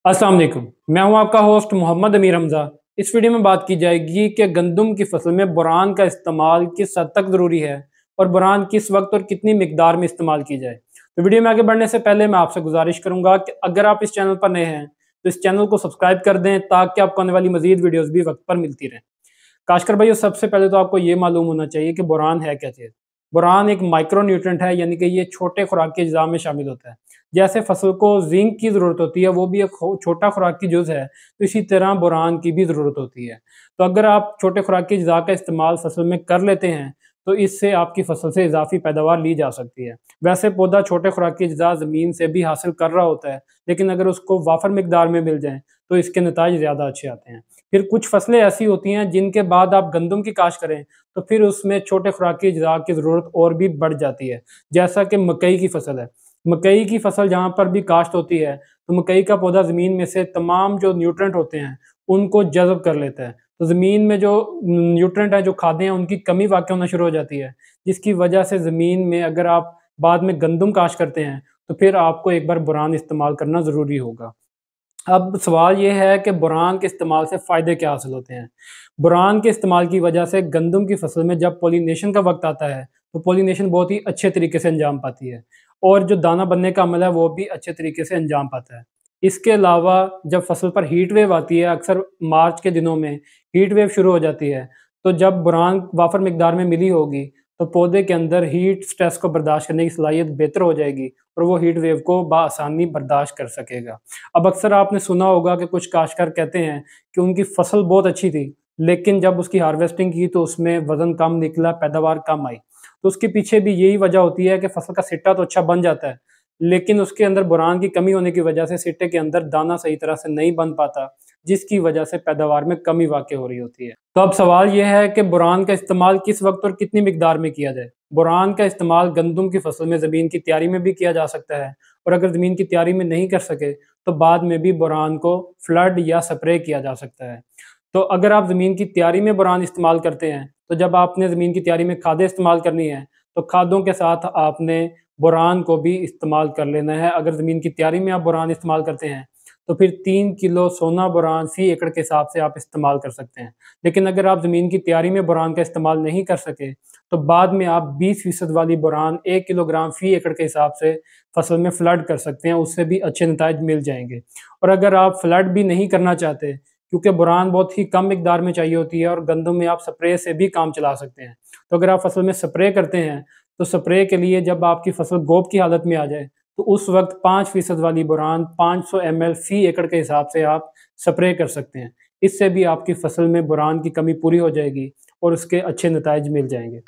अस्सलाम वालेकुम। मैं हूं आपका होस्ट मोहम्मद अमीर हमजा। इस वीडियो में बात की जाएगी कि गंदम की फसल में बोरान का इस्तेमाल किस हद तक ज़रूरी है और बोरान किस वक्त और कितनी मिकदार में इस्तेमाल की जाए। तो वीडियो में आगे बढ़ने से पहले मैं आपसे गुजारिश करूंगा कि अगर आप इस चैनल पर नए हैं तो इस चैनल को सब्सक्राइब कर दें ताकि आपको आने वाली मजीद वीडियोज़ भी वक्त पर मिलती रहें। काशकर भाई, सबसे पहले तो आपको ये मालूम होना चाहिए कि बोरान है क्या चीज़। बोरान एक माइक्रो न्यूट्रेंट है, यानी कि ये छोटे खुराक के अज्जा में शामिल होता है। जैसे फसल को जिंक की ज़रूरत होती है, वो भी एक छोटा खुराक की जुज़ है, तो इसी तरह बोरान की भी ज़रूरत होती है। तो अगर आप छोटे खुराक की अज्जा का इस्तेमाल फसल में कर लेते हैं तो इससे आपकी फसल से इजाफी पैदावार ली जा सकती है। वैसे पौधा छोटे खुराक की अज्जा ज़मीन से भी हासिल कर रहा होता है, लेकिन अगर उसको वाफर मिकदार में मिल जाए तो इसके नताज ज़्यादा अच्छे आते हैं। फिर कुछ फसलें ऐसी होती हैं जिनके बाद आप गंदम की काश्त करें तो फिर उसमें छोटे खुराकी अज्जा की ज़रूरत और भी बढ़ जाती है। जैसा कि मकई की फसल है। मकई की फसल जहाँ पर भी काश्त होती है तो मकई का पौधा ज़मीन में से तमाम जो न्यूट्रेंट होते हैं उनको जज़ब कर लेता है। तो ज़मीन में जो न्यूट्रेंट है, जो खादें हैं, उनकी कमी वाक़ होना शुरू हो जाती है, जिसकी वजह से ज़मीन में अगर आप बाद में गंदम काश्त करते हैं तो फिर आपको एक बार बोरान इस्तेमाल करना ज़रूरी होगा। अब सवाल ये है कि बोरान के इस्तेमाल से फ़ायदे क्या हासिल होते हैं? बोरान के इस्तेमाल की वजह से गंदम की फसल में जब पॉलिनेशन का वक़्त आता है, तो पॉलिनेशन बहुत ही अच्छे तरीके से अंजाम पाती है और जो दाना बनने का अमल है, वो भी अच्छे तरीके से अंजाम पाता है। इसके अलावा जब फसल पर हीट वेव आती है, अक्सर मार्च के दिनों में हीट वेव शुरू हो जाती है, तो जब बोरान वाफ़र मिकदार में मिली होगी, तो पौधे के अंदर हीट स्ट्रेस को बर्दाश्त करने की सलाहियत बेहतर हो जाएगी और वो हीट वेव को बआसानी बर्दाश्त कर सकेगा। अब अक्सर आपने सुना होगा कि कुछ काश्तकार कहते हैं कि उनकी फसल बहुत अच्छी थी, लेकिन जब उसकी हार्वेस्टिंग की तो उसमें वज़न कम निकला, पैदावार कम आई। तो उसके पीछे भी यही वजह होती है कि फसल का सिट्टा तो अच्छा बन जाता है, लेकिन उसके अंदर बोरान की कमी होने की वजह से सिट्टे के अंदर दाना सही तरह से नहीं बन पाता, जिसकी वजह से पैदावार में कमी वाक़ई हो रही होती है। तो अब सवाल यह है कि बोरान का इस्तेमाल किस वक़्त और कितनी मिकदार में किया जाए? बोरान का इस्तेमाल गंदम की फसल में ज़मीन की तैयारी में भी किया जा सकता है और अगर ज़मीन की तैयारी में नहीं कर सके तो बाद में भी बोरान को फ्लड या स्प्रे किया जा सकता है। तो अगर आप ज़मीन की तैयारी में बोरान इस्तेमाल करते हैं, तो जब आपने ज़मीन की तैयारी में खादें इस्तेमाल करनी है, तो खादों के साथ आपने बोरान को भी इस्तेमाल कर लेना है। अगर ज़मीन की तैयारी में आप बोरान इस्तेमाल करते हैं, तो फिर 3 किलो सोना बोरान फ़ी एकड़ के हिसाब से आप इस्तेमाल कर सकते हैं। लेकिन अगर आप ज़मीन की तैयारी में बोरान का इस्तेमाल नहीं कर सके, तो बाद में आप 20% वाली बोरान 1 किलोग्राम फ़ी एकड़ के हिसाब से फसल में फ्लड कर सकते हैं, उससे भी अच्छे नताइज मिल जाएँगे। और अगर आप फ्लड भी नहीं करना चाहते, क्योंकि बोरान बहुत ही कम मिकदार में चाहिए होती है और गंदम में आप स्प्रे से भी काम चला सकते हैं। तो अगर आप फसल में स्प्रे करते हैं, तो स्प्रे के लिए जब आपकी फसल गोब की हालत में आ जाए, तो उस वक़्त 5% वाली बोरान 500 ml फ़ी एकड़ के हिसाब से आप स्प्रे कर सकते हैं। इससे भी आपकी फसल में बोरान की कमी पूरी हो जाएगी और उसके अच्छे नताइज मिल जाएँगे।